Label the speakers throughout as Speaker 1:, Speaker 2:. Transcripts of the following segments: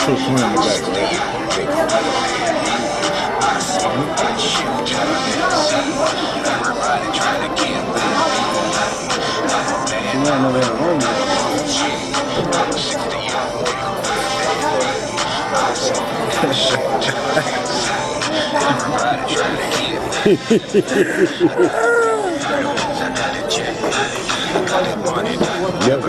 Speaker 1: put one in the back, right? You might know that one. Yep,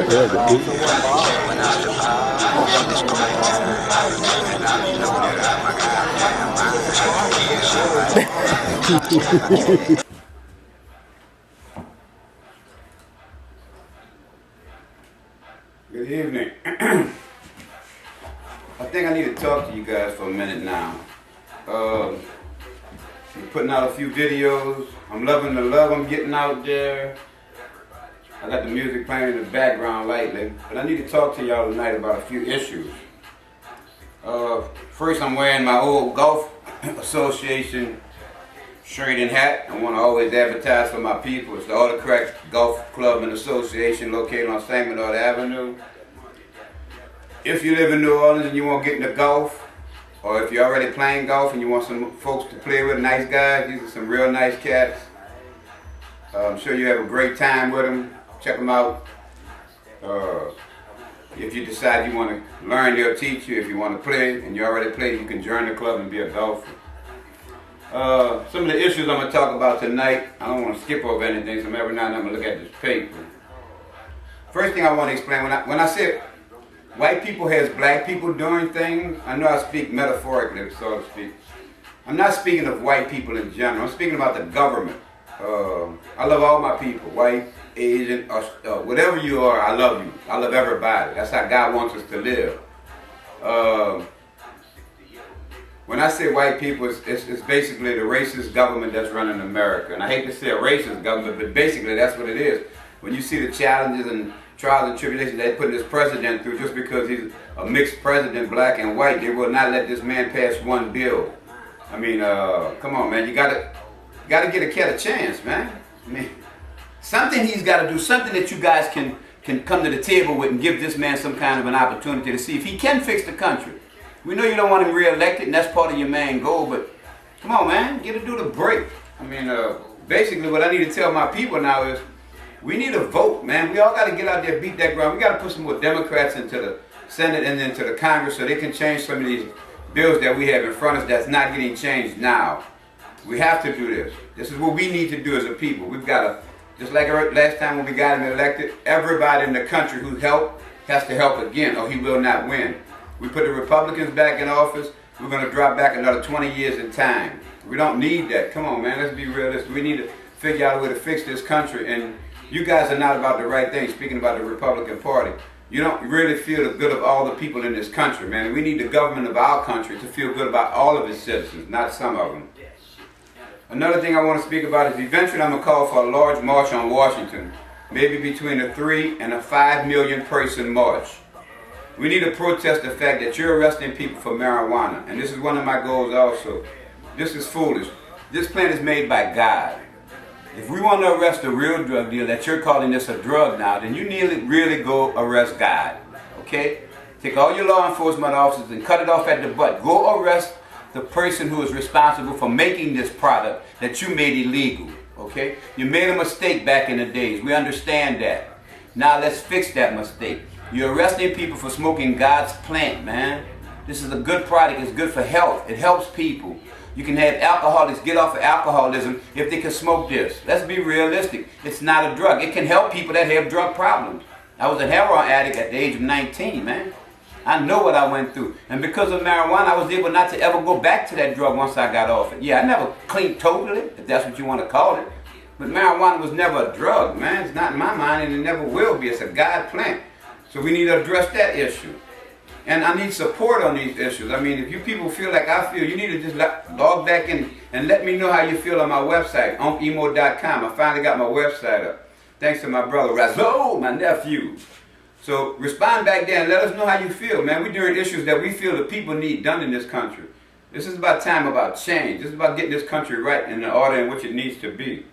Speaker 2: Good evening. I think I need to talk to you guys for a minute now. We're putting out a few videos. I'm loving the love I'm getting out there. I got the music playing in the background lightly, but I need to talk to y'all tonight about a few issues. First, I'm wearing my old Golf Association shirt and hat. I want to always advertise for my people. It's the Autocorrect Golf Club and Association located on St. Bernard Avenue. If you live in New Orleans and you want to get into golf, or if you're already playing golf and you want some folks to play with, nice guys, these are some real nice cats. I'm sure you have a great time with them. Check them out. If you decide you want to learn, they'll teach you. If you want to play and you already play, you can join the club and be a golfer. Some of the issues I'm going to talk about tonight, I don't want to skip over anything, so every now and then I'm going to look at this paper. First thing I want to explain, when I say white people has black people doing things, I know I speak metaphorically, so to speak. I'm not speaking of white people in general. I'm speaking about the government. I love all my people, white, Asian, whatever you are, I love you. I love everybody. That's how God wants us to live. When I say white people, it's basically the racist government that's running America. And I hate to say a racist government, but basically that's what it is. When you see the challenges and trials and tribulations they put this president through, just because he's a mixed president, black and white, they will not let this man pass one bill. I mean, come on, man, you gotta get a cat a chance, man. I mean, something he's got to do, something that you guys can come to the table with and give this man some kind of an opportunity to see if he can fix the country. We know you don't want him re-elected, and that's part of your main goal, but come on, man, get a dude a break. I mean, basically what I need to tell my people now is we need a vote, man. We all got to get out there, beat that ground. We got to put some more Democrats into the Senate and into the Congress so they can change some of these bills that we have in front of us that's not getting changed now. We have to do this. This is what we need to do as a people. We've got to, just like last time when we got him elected, everybody in the country who helped has to help again or he will not win. We put the Republicans back in office, we're going to drop back another 20 years in time. We don't need that. Come on, man, let's be realistic. We need to figure out a way to fix this country, and you guys are not about the right thing, speaking about the Republican Party. You don't really feel the good of all the people in this country, man. We need the government of our country to feel good about all of its citizens, not some of them. Another thing I want to speak about is eventually I'm going to call for a large march on Washington, maybe between a 3 and a 5 million person march. We need to protest the fact that you're arresting people for marijuana, and this is one of my goals also. This is foolish. This plant is made by God. If we want to arrest a real drug dealer, that you're calling this a drug now, then you need to really go arrest God, okay? Take all your law enforcement officers and cut it off at the butt. Go arrest the person who is responsible for making this product that you made illegal, okay? You made a mistake back in the days. We understand that. Now let's fix that mistake. You're arresting people for smoking God's plant, man. This is a good product. It's good for health. It helps people. You can have alcoholics get off of alcoholism if they can smoke this. Let's be realistic. It's not a drug. It can help people that have drug problems. I was a heroin addict at the age of 19, man. I know what I went through. And because of marijuana, I was able not to ever go back to that drug once I got off it. Yeah, I never cleaned totally, if that's what you want to call it. But marijuana was never a drug, man. It's not in my mind, and it never will be. It's a God plant. So we need to address that issue. And I need support on these issues. I mean, if you people feel like I feel, you need to just log back in and let me know how you feel on my website, uncimo.com. I finally got my website up. Thanks to my brother, Razzo, my nephew. So respond back there and let us know how you feel, man. We're doing issues that we feel the people need done in this country. This is about time about change. This is about getting this country right in the order in which it needs to be.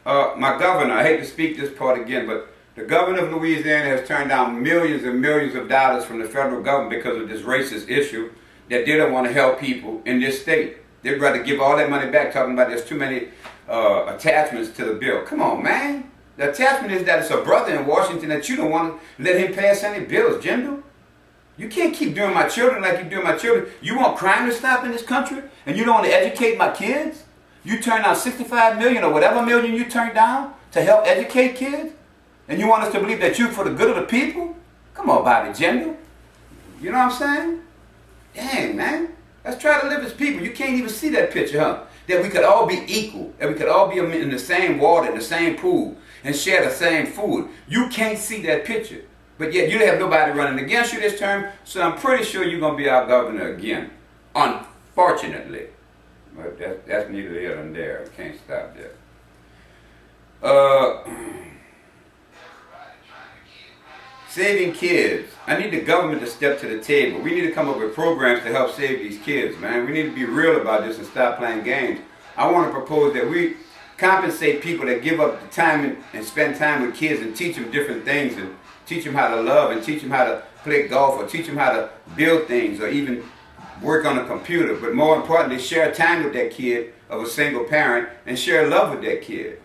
Speaker 2: My governor, I hate to speak this part again, but The governor of Louisiana has turned down millions and millions of dollars from the federal government because of this racist issue that they don't want to help people in this state. They'd rather give all that money back, talking about there's too many attachments to the bill. Come on, man. The attachment is that it's a brother in Washington that you don't want to let him pass any bills, Jindal. You can't keep doing my children like you do my children. You want crime to stop in this country, and you don't want to educate my kids? You turn down 65 million or whatever million you turn down to help educate kids? And you want us to believe that you for the good of the people? Come on, Bobby Jindal. You know what I'm saying? Dang, man. Let's try to live as people. You can't even see that picture, huh? That we could all be equal. That we could all be in the same water, in the same pool, and share the same food. You can't see that picture. But yet you have nobody running against you this term, so I'm pretty sure you're going to be our governor again. Unfortunately. But that's neither here nor there. I can't stop that. Saving kids. I need the government to step to the table. We need to come up with programs to help save these kids, man. We need to be real about this and stop playing games. I want to propose that we compensate people that give up the time and spend time with kids and teach them different things and teach them how to love and teach them how to play golf or teach them how to build things or even work on a computer. But more importantly, share time with that kid of a single parent and share love with that kid.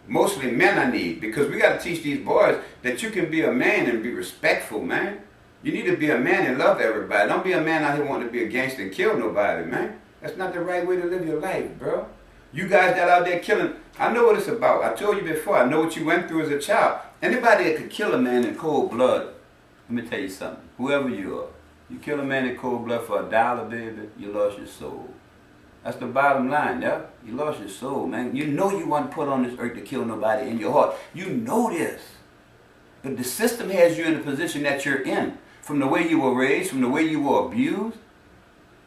Speaker 2: Mostly men I need, because we got to teach these boys that you can be a man and be respectful, man. You need to be a man and love everybody. Don't be a man out here wanting to be a gangster and kill nobody, man. That's not the right way to live your life, bro. You guys that out there killing, I know what it's about. I told you before, I know what you went through as a child. Anybody that could kill a man in cold blood, let me tell you something. Whoever you are, you kill a man in cold blood for $1, baby, you lost your soul. That's the bottom line, yeah? You lost your soul, man. You know you weren't put on this earth to kill nobody in your heart. You know this. But the system has you in the position that you're in. From the way you were raised, from the way you were abused.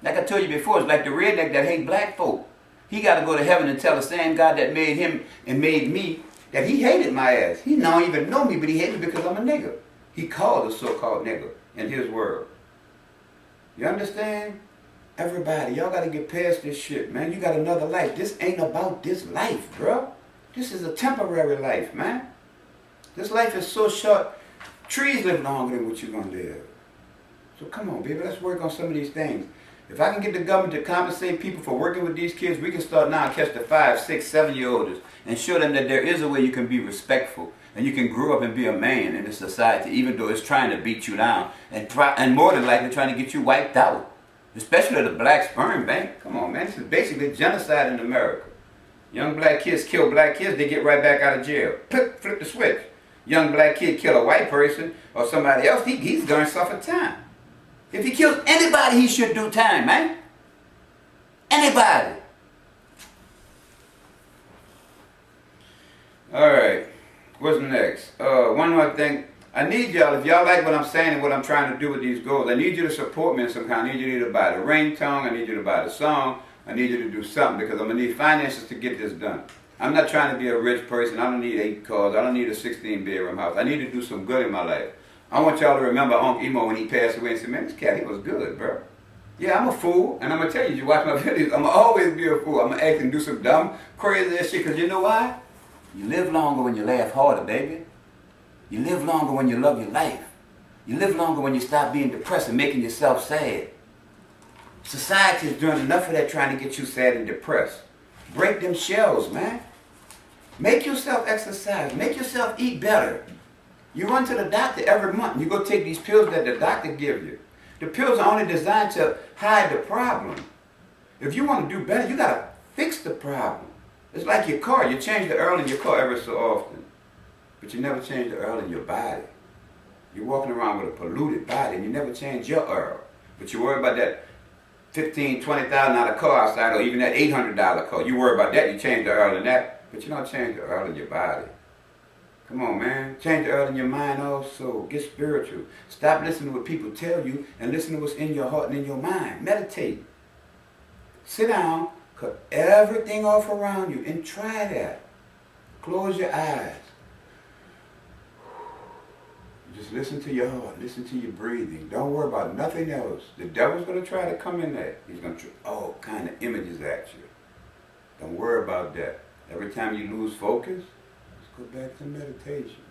Speaker 2: Like I told you before, it's like the redneck that hate black folk. He got to go to heaven and tell the same God that made him and made me that he hated my ass. He don't even know me, but he hated me because I'm a nigger. He called a so-called nigger in his world. You understand? Everybody, y'all got to get past this shit, man. You got another life. This ain't about this life, bro. This is a temporary life, man. This life is so short. Trees live longer than what you're going to live. So come on, baby. Let's work on some of these things. If I can get the government to compensate people for working with these kids, we can start now and catch the 5, 6, 7-year-olds and show them that there is a way you can be respectful and you can grow up and be a man in this society, even though it's trying to beat you down and more than likely trying to get you wiped out. Especially the black sperm bank. Come on, man. This is basically genocide in America. Young black kids kill black kids, they get right back out of jail. Flip the switch. Young black kid kill a white person or somebody else, he's going to suffer time. If he kills anybody, he should do time, man. Anybody. All right. What's next? One more thing. I need y'all, if y'all like what I'm saying and what I'm trying to do with these goals, I need you to support me in some kind. I need you to buy the ringtone. I need you to buy the song. I need you to do something because I'm going to need finances to get this done. I'm not trying to be a rich person. I don't need 8 cars. I don't need a 16-bedroom house. I need to do some good in my life. I want y'all to remember Unc Imo when he passed away and say, man, this cat, he was good, bro. Yeah, I'm a fool. And I'm going to tell you, you watch my videos, I'm going to always be a fool. I'm going to act and do some dumb, crazy ass shit because you know why? You live longer when you laugh harder, baby. You live longer when you love your life. You live longer when you stop being depressed and making yourself sad. Society is doing enough of that trying to get you sad and depressed. Break them shells, man. Make yourself exercise. Make yourself eat better. You run to the doctor every month and you go take these pills that the doctor gives you. The pills are only designed to hide the problem. If you want to do better, you got to fix the problem. It's like your car. You change the oil in your car every so often. But you never change the oil in your body. You're walking around with a polluted body and you never change your oil. But you worry about that $15,000, $20,000 car outside or even that $800 car. You worry about that, you change the oil in that, but you don't change the oil in your body. Come on, man. Change the oil in your mind also. Get spiritual. Stop listening to what people tell you and listen to what's in your heart and in your mind. Meditate. Sit down, cut everything off around you and try that. Close your eyes. Just listen to your heart. Listen to your breathing. Don't worry about nothing else. The devil's going to try to come in there. He's going to throw all kind of images at you. Don't worry about that. Every time you lose focus, just go back to meditation.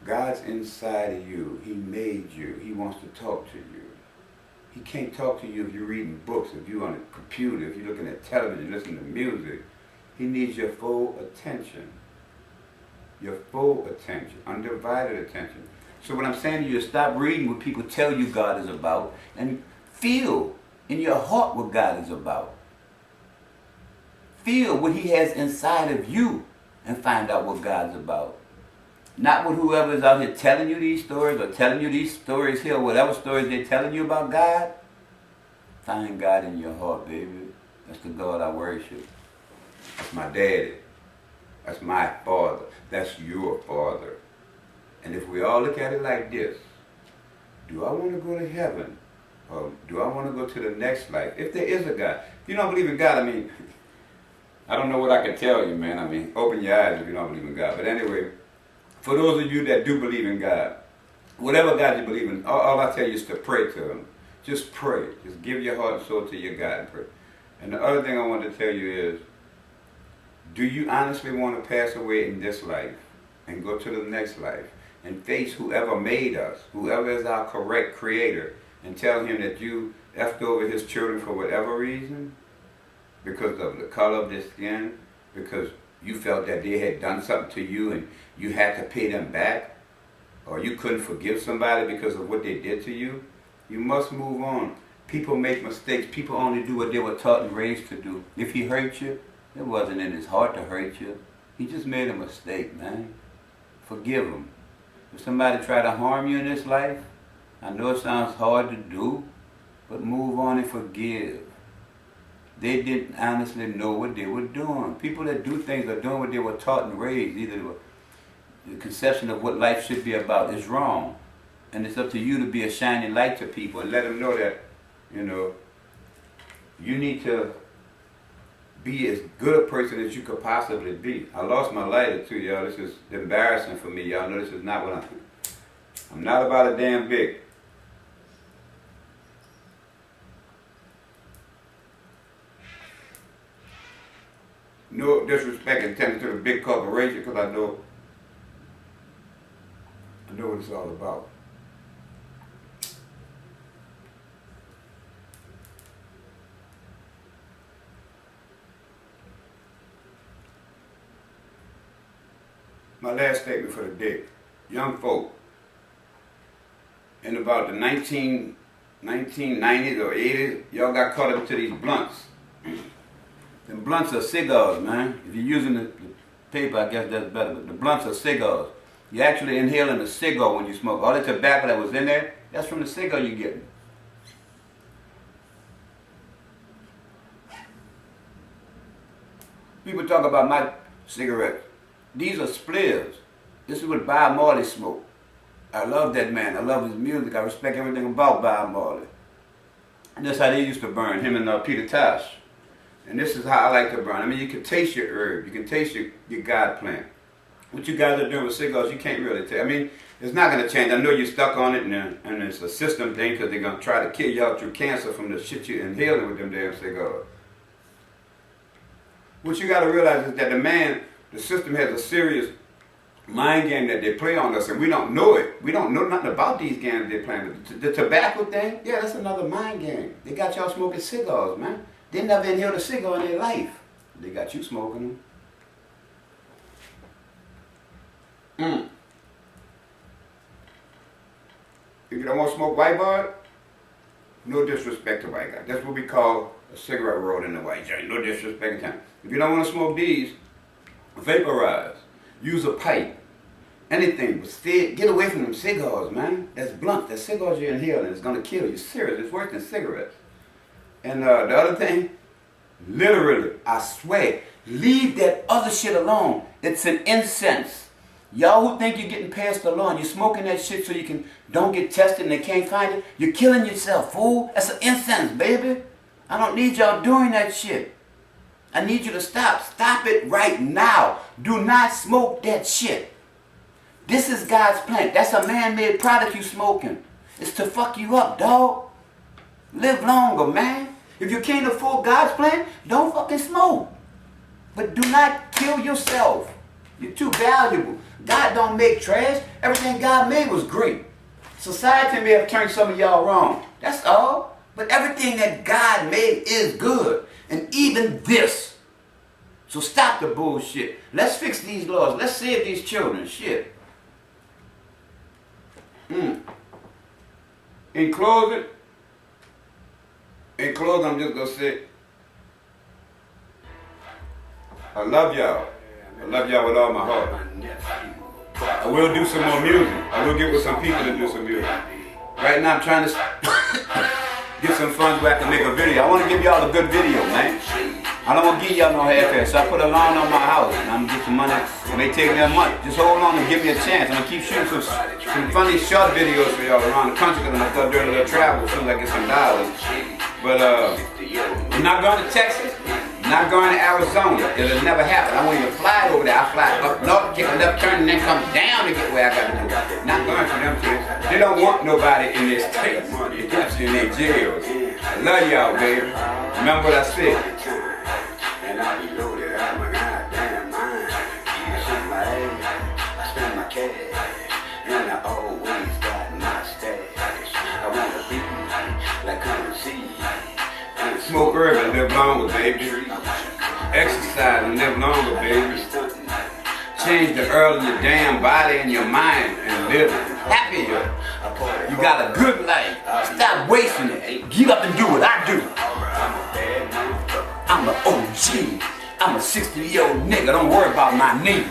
Speaker 2: God's inside of you. He made you. He wants to talk to you. He can't talk to you if you're reading books, if you're on a computer, if you're looking at television, listening to music. He needs your full attention. Your full attention, undivided attention. So what I'm saying to you is stop reading what people tell you God is about and feel in your heart what God is about. Feel what He has inside of you and find out what God's about. Not what whoever is out here telling you these stories or telling you these stories here, whatever stories they're telling you about God. Find God in your heart, baby. That's the God I worship. That's my daddy. That's my father. That's your father. And if we all look at it like this, do I want to go to heaven? Or do I want to go to the next life? If there is a God. If you don't believe in God, I mean, I don't know what I can tell you, man. I mean, open your eyes if you don't believe in God. But anyway, for those of you that do believe in God, whatever God you believe in, all I tell you is to pray to Him. Just pray. Just give your heart and soul to your God and pray. And the other thing I want to tell you is, do you honestly want to pass away in this life and go to the next life and face whoever made us, whoever is our correct creator, and tell him that you effed over his children for whatever reason? Because of the color of their skin? Because you felt that they had done something to you and you had to pay them back? Or you couldn't forgive somebody because of what they did to you? You must move on. People make mistakes. People only do what they were taught and raised to do. If he hurt you, it wasn't in his heart to hurt you. He just made a mistake, man. Forgive him. If somebody try to harm you in this life, I know it sounds hard to do, but move on and forgive. They didn't honestly know what they were doing. People that do things are doing what they were taught and raised. Either the conception of what life should be about is wrong. And it's up to you to be a shining light to people and let them know that, you need to be as good a person as you could possibly be. I lost my lighter too, y'all. This is embarrassing for me, y'all. Know this is not what I'm not about a damn big. No disrespect intended to the big corporation, because I know what it's all about. My last statement for the day. Young folk, in about the 1990s or 80s, y'all got caught up to these blunts. Them blunts are cigars, man. If you're using the paper, I guess that's better, but the blunts are cigars. You're actually inhaling a cigar when you smoke. All the tobacco that was in there, that's from the cigar you're getting. People talk about my cigarettes. These are spliffs. This is what Bob Marley smoked. I love that man. I love his music. I respect everything about Bob Marley. And that's how they used to burn, him and Peter Tosh. And this is how I like to burn. I mean, you can taste your herb. You can taste your God plant. What you guys are doing with cigars, you can't really tell. I mean, it's not going to change. I know you're stuck on it, and it's a system thing because they're going to try to kill you out through cancer from the shit you're inhaling with them damn cigars. What you got to realize is that the system has a serious mind game that they play on us, and we don't know it. We don't know nothing about these games they're playing. The tobacco thing, yeah, that's another mind game. They got y'all smoking cigars, man. They never inhaled a cigar in their life. They got you smoking them. If you don't want to smoke white bud, no disrespect to white guys. That's what we call a cigarette roll in the white joint. No disrespect to them. If you don't want to smoke these, vaporize. Use a pipe. Anything, but get away from them cigars, man. That's blunt. That cigars you're inhaling. It's going to kill you. Serious. It's worse than cigarettes. And the other thing, literally, I swear, leave that other shit alone. It's an incense. Y'all who think you're getting past the law and you're smoking that shit so you don't get tested and they can't find it, you're killing yourself, fool. That's an incense, baby. I don't need y'all doing that shit. I need you to stop. Stop it right now. Do not smoke that shit. This is God's plant. That's a man-made product you smoking. It's to fuck you up, dog. Live longer, man. If you can't afford God's plant, don't fucking smoke. But do not kill yourself. You're too valuable. God don't make trash. Everything God made was great. Society may have turned some of y'all wrong. That's all. But everything that God made is good. And even this. So stop the bullshit. Let's fix these laws. Let's save these children. Shit. In closing, I'm just going to say, I love y'all. I love y'all with all my heart. I will do some more music. I will get with some people to do some music. Right now I'm trying to get some funds where I can make a video. I want to give y'all a good video, man. I don't want to give y'all no half-ass. So I put a loan on my house and I'm going to get some money. It may take me a month. Just hold on and give me a chance. I'm going to keep shooting some funny short videos for y'all around the country because I'm going to start doing a little travel as soon as I get some dollars. But I'm not going to Texas. I'm not going to Arizona. It'll never happen. I won't even fly over there. I fly up north, kick a left turn, and then come down to get where I got to go. Not going for them kids. They don't want nobody in their states. They got you in their jails. I love y'all, baby. Remember what I said.
Speaker 3: And I be loaded out my goddamn mind. I spend my egg, I spend my cash, and I always got my stash. I wanna be like currency.
Speaker 2: Smoke herb and live longer, baby. Exercise and live longer, baby. Change the herb in your damn body and your mind and live happier. You got a good life. Stop wasting it. Get up and do what I do. I'm an OG. I'm a 60-year-old nigga. Don't worry about my name.